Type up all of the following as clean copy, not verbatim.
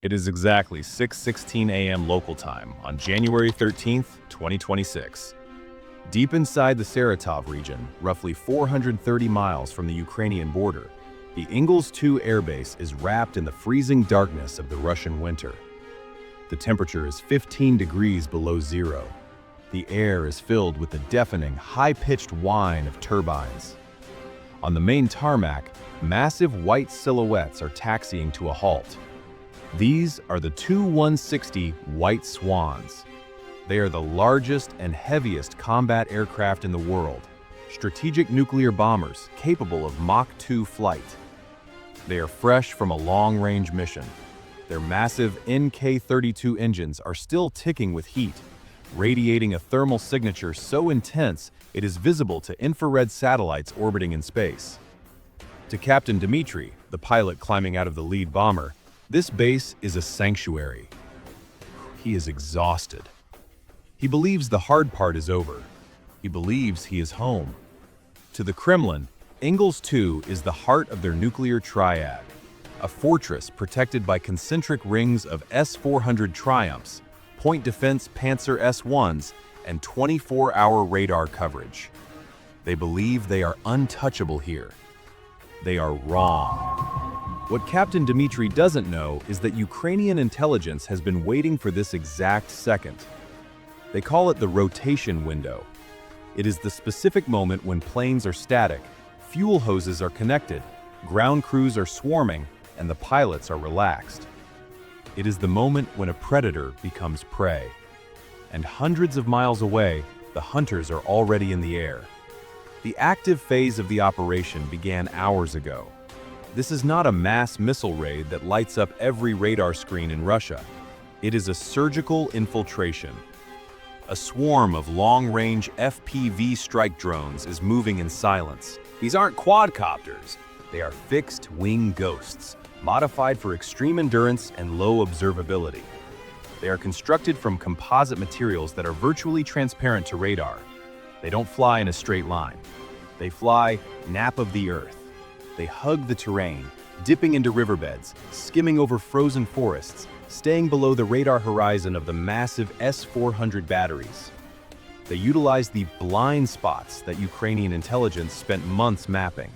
It is exactly 6:16 a.m. local time on January 13th, 2026. Deep inside the Saratov region, roughly 430 miles from the Ukrainian border, the Ingles 2 airbase is wrapped in the freezing darkness of the Russian winter. The temperature is 15 degrees below zero. The air is filled with the deafening, high-pitched whine of turbines. On the main tarmac, massive white silhouettes are taxiing to a halt. These are the Tu-160 White Swans. They are the largest and heaviest combat aircraft in the world, strategic nuclear bombers capable of Mach 2 flight. They are fresh from a long-range mission. Their massive NK-32 engines are still ticking with heat, radiating a thermal signature so intense it is visible to infrared satellites orbiting in space. To Captain Dmitry, the pilot climbing out of the lead bomber, this base is a sanctuary. He is exhausted. He believes the hard part is over. He believes he is home. To the Kremlin, Ingles 2 is the heart of their nuclear triad, a fortress protected by concentric rings of S-400 Triumphs, point defense Panzer S-1s, and 24-hour radar coverage. They believe they are untouchable here. They are wrong. What Captain Dmitry doesn't know is that Ukrainian intelligence has been waiting for this exact second. They call it the rotation window. It is the specific moment when planes are static, fuel hoses are connected, ground crews are swarming, and the pilots are relaxed. It is the moment when a predator becomes prey. And hundreds of miles away, the hunters are already in the air. The active phase of the operation began hours ago. This is not a mass missile raid that lights up every radar screen in Russia. It is a surgical infiltration. A swarm of long-range FPV strike drones is moving in silence. These aren't quadcopters. They are fixed-wing ghosts, modified for extreme endurance and low observability. They are constructed from composite materials that are virtually transparent to radar. They don't fly in a straight line. They fly nap of the earth. They hug the terrain, dipping into riverbeds, skimming over frozen forests, staying below the radar horizon of the massive S-400 batteries. They utilize the blind spots that Ukrainian intelligence spent months mapping.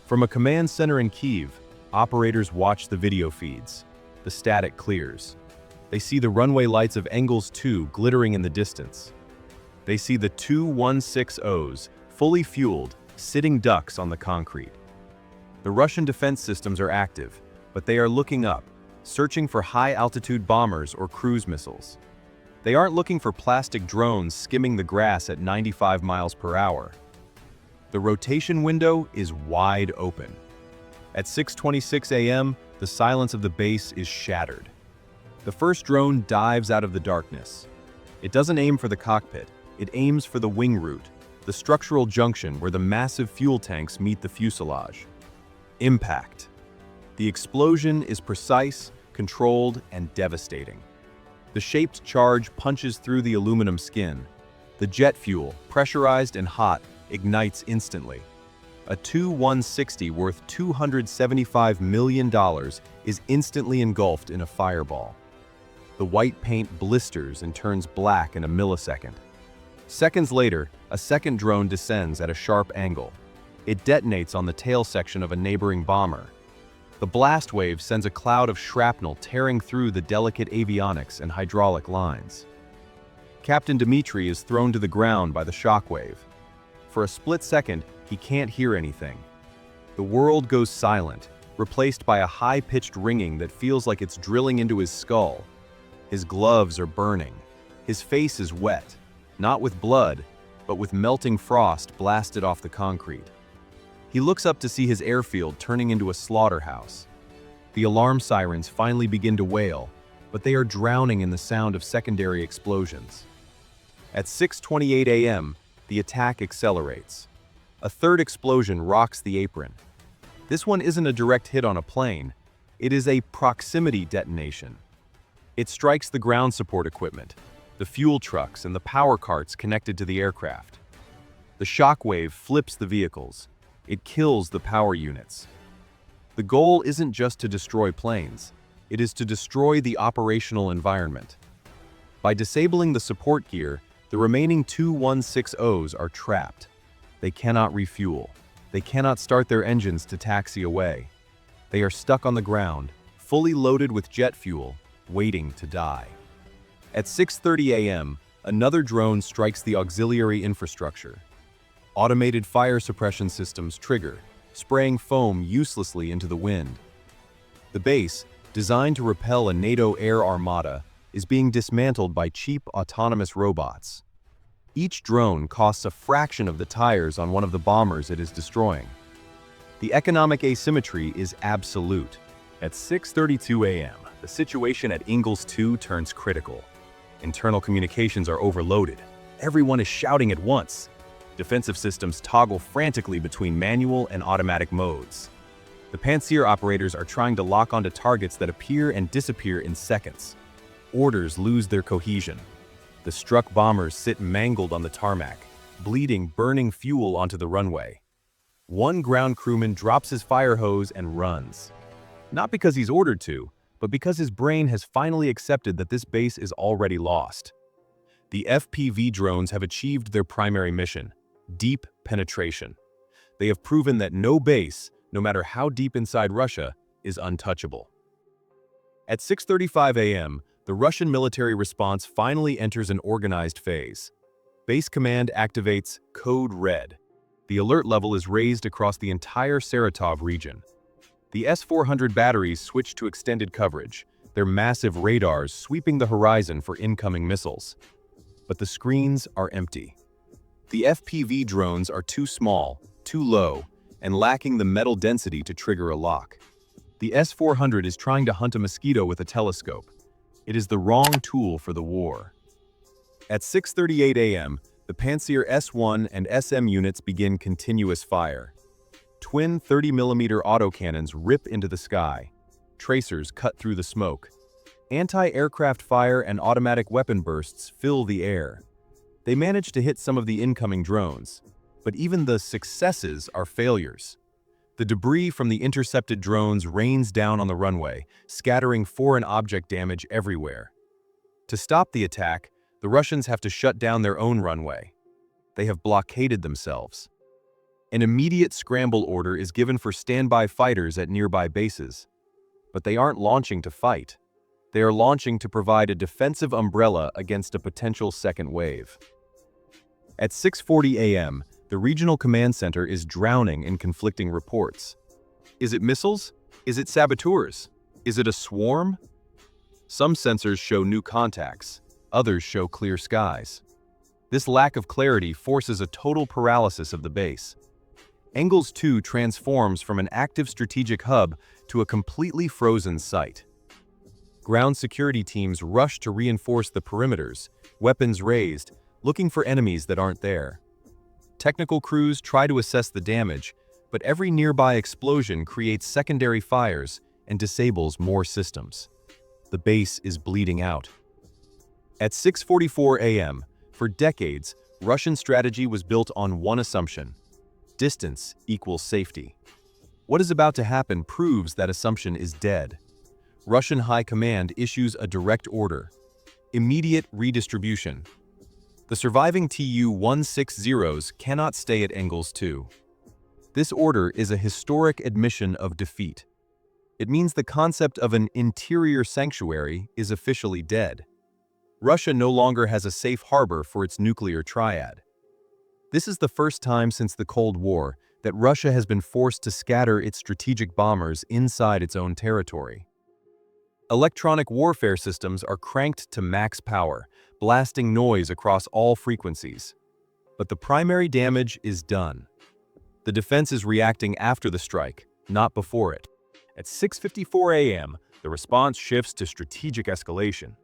From a command center in Kyiv, operators watch the video feeds. The static clears. They see the runway lights of Engels 2 glittering in the distance. They see the Tu-160s, fully fueled, sitting ducks on the concrete. The Russian defense systems are active, but they are looking up, searching for high-altitude bombers or cruise missiles. They aren't looking for plastic drones skimming the grass at 95 miles per hour. The rotation window is wide open. At 6:26 a.m., the silence of the base is shattered. The first drone dives out of the darkness. It doesn't aim for the cockpit, it aims for the wing root, the structural junction where the massive fuel tanks meet the fuselage. Impact. The explosion is precise, controlled, and devastating. The shaped charge punches through the aluminum skin. The jet fuel, pressurized and hot, ignites instantly. A Tu-160 worth $275 million is instantly engulfed in a fireball. The white paint blisters and turns black in a millisecond. Seconds later, a second drone descends at a sharp angle. It detonates on the tail section of a neighboring bomber. The blast wave sends a cloud of shrapnel tearing through the delicate avionics and hydraulic lines. Captain Dmitry is thrown to the ground by the shockwave. For a split second, he can't hear anything. The world goes silent, replaced by a high-pitched ringing that feels like it's drilling into his skull. His gloves are burning. His face is wet, not with blood, but with melting frost blasted off the concrete. He looks up to see his airfield turning into a slaughterhouse. The alarm sirens finally begin to wail, but they are drowning in the sound of secondary explosions. At 6:28 a.m., the attack accelerates. A third explosion rocks the apron. This one isn't a direct hit on a plane. It is a proximity detonation. It strikes the ground support equipment, the fuel trucks, and the power carts connected to the aircraft. The shockwave flips the vehicles. It kills the power units. The goal isn't just to destroy planes. It is to destroy the operational environment. By disabling the support gear, the remaining two 160s are trapped. They cannot refuel. They cannot start their engines to taxi away. They are stuck on the ground, fully loaded with jet fuel, waiting to die. At 6:30 a.m., another drone strikes the auxiliary infrastructure. Automated fire suppression systems trigger, spraying foam uselessly into the wind. The base, designed to repel a NATO air armada, is being dismantled by cheap autonomous robots. Each drone costs a fraction of the tires on one of the bombers it is destroying. The economic asymmetry is absolute. At 6:32 a.m., the situation at Ingalls 2 turns critical. Internal communications are overloaded. Everyone is shouting at once. Defensive systems toggle frantically between manual and automatic modes. The Pantsir operators are trying to lock onto targets that appear and disappear in seconds. Orders lose their cohesion. The struck bombers sit mangled on the tarmac, bleeding burning fuel onto the runway. One ground crewman drops his fire hose and runs. Not because he's ordered to, but because his brain has finally accepted that this base is already lost. The FPV drones have achieved their primary mission: deep penetration. They have proven that no base, no matter how deep inside Russia, is untouchable. At 6:35 a.m., the Russian military response finally enters an organized phase. Base command activates Code Red. The alert level is raised across the entire Saratov region. The S-400 batteries switch to extended coverage, their massive radars sweeping the horizon for incoming missiles. But the screens are empty. The FPV drones are too small, too low, and lacking the metal density to trigger a lock. The S-400 is trying to hunt a mosquito with a telescope. It is the wrong tool for the war. At 6:38 a.m., the Pantsir S-1 and SM units begin continuous fire. Twin 30mm autocannons rip into the sky. Tracers cut through the smoke. Anti-aircraft fire and automatic weapon bursts fill the air. They manage to hit some of the incoming drones, but even the successes are failures. The debris from the intercepted drones rains down on the runway, scattering foreign object damage everywhere. To stop the attack, the Russians have to shut down their own runway. They have blockaded themselves. An immediate scramble order is given for standby fighters at nearby bases. But they aren't launching to fight. They are launching to provide a defensive umbrella against a potential second wave. At 6:40 a.m., the regional command center is drowning in conflicting reports. Is it missiles? Is it saboteurs? Is it a swarm? Some sensors show new contacts, others show clear skies. This lack of clarity forces a total paralysis of the base. Ingalls 2 transforms from an active strategic hub to a completely frozen site. Ground security teams rush to reinforce the perimeters, weapons raised, looking for enemies that aren't there. Technical crews try to assess the damage, but every nearby explosion creates secondary fires and disables more systems. The base is bleeding out. At 6:44 a.m., for decades, Russian strategy was built on one assumption: distance equals safety. What is about to happen proves that assumption is dead. Russian High Command issues a direct order: immediate redistribution. The surviving Tu-160s cannot stay at Ingalls 2. This order is a historic admission of defeat. It means the concept of an interior sanctuary is officially dead. Russia no longer has a safe harbor for its nuclear triad. This is the first time since the Cold War that Russia has been forced to scatter its strategic bombers inside its own territory. Electronic warfare systems are cranked to max power, blasting noise across all frequencies. But the primary damage is done. The defense is reacting after the strike, not before it. At 6:54 a.m., the response shifts to strategic escalation.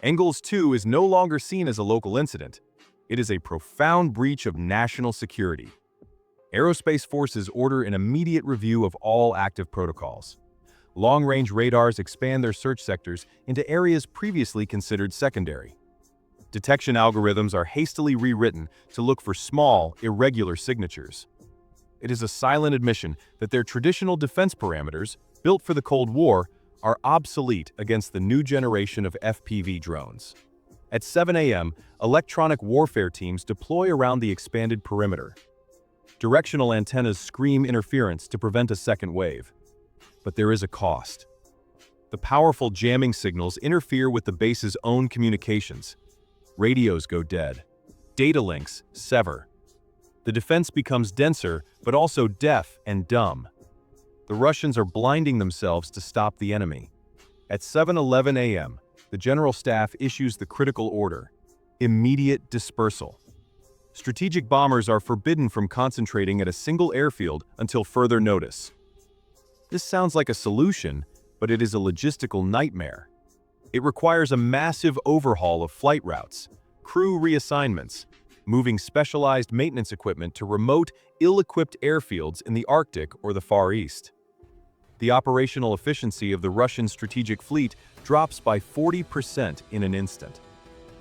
Ingalls 2 is no longer seen as a local incident. It is a profound breach of national security. Aerospace forces order an immediate review of all active protocols. Long-range radars expand their search sectors into areas previously considered secondary. Detection algorithms are hastily rewritten to look for small, irregular signatures. It is a silent admission that their traditional defense parameters, built for the Cold War, are obsolete against the new generation of FPV drones. At 7 a.m., electronic warfare teams deploy around the expanded perimeter. Directional antennas scream interference to prevent a second wave. But there is a cost. The powerful jamming signals interfere with the base's own communications. Radios go dead. Data links sever. The defense becomes denser, but also deaf and dumb. The Russians are blinding themselves to stop the enemy. At 7:11 a.m., the General Staff issues the critical order: immediate dispersal. Strategic bombers are forbidden from concentrating at a single airfield until further notice. This sounds like a solution, but it is a logistical nightmare. It requires a massive overhaul of flight routes, crew reassignments, moving specialized maintenance equipment to remote, ill-equipped airfields in the Arctic or the Far East. The operational efficiency of the Russian strategic fleet drops by 40% in an instant.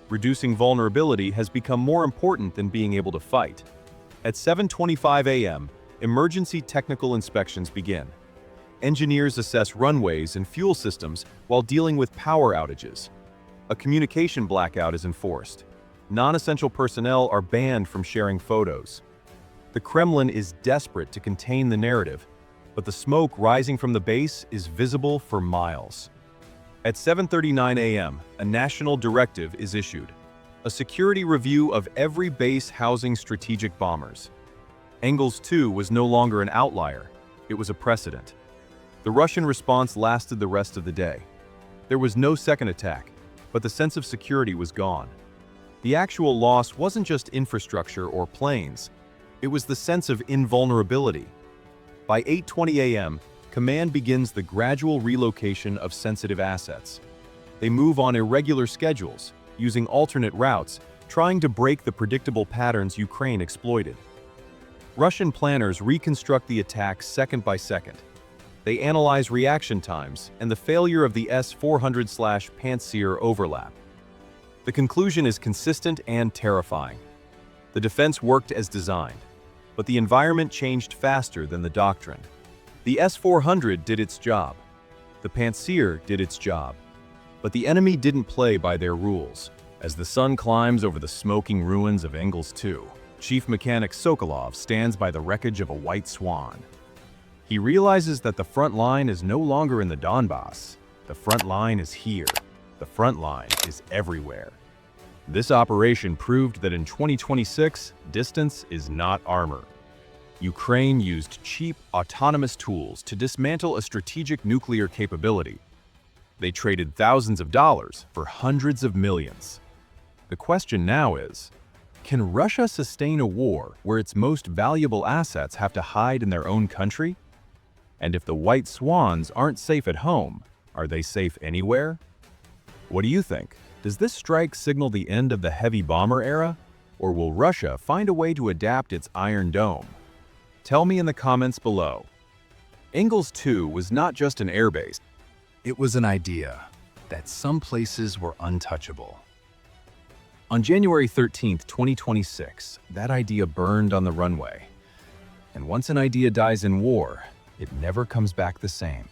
Reducing vulnerability has become more important than being able to fight. At 7:25 a.m., emergency technical inspections begin. Engineers assess runways and fuel systems while dealing with power outages. A communication blackout is enforced. Non-essential personnel are banned from sharing photos. The Kremlin is desperate to contain the narrative, but the smoke rising from the base is visible for miles. At 7:39 a.m., a national directive is issued, a security review of every base housing strategic bombers. Engels 2 was no longer an outlier, it was a precedent. The Russian response lasted the rest of the day. There was no second attack, but the sense of security was gone. The actual loss wasn't just infrastructure or planes, it was the sense of invulnerability. By 8:20 a.m., command begins the gradual relocation of sensitive assets. They move on irregular schedules, using alternate routes, trying to break the predictable patterns Ukraine exploited. Russian planners reconstruct the attack second by second. They analyze reaction times and the failure of the S-400/Pantsir overlap. The conclusion is consistent and terrifying. The defense worked as designed, but the environment changed faster than the doctrine. The S-400 did its job. The Pantsir did its job. But the enemy didn't play by their rules. As the sun climbs over the smoking ruins of Engels 2, Chief Mechanic Sokolov stands by the wreckage of a white swan. He realizes that the front line is no longer in the Donbass. The front line is here. The front line is everywhere. This operation proved that in 2026, distance is not armor. Ukraine used cheap, autonomous tools to dismantle a strategic nuclear capability. They traded thousands of dollars for hundreds of millions. The question now is, can Russia sustain a war where its most valuable assets have to hide in their own country? And if the white swans aren't safe at home, are they safe anywhere? What do you think? Does this strike signal the end of the heavy bomber era? Or will Russia find a way to adapt its Iron Dome? Tell me in the comments below. Engels 2 was not just an airbase. It was an idea that some places were untouchable. On January 13, 2026, that idea burned on the runway. And once an idea dies in war, it never comes back the same.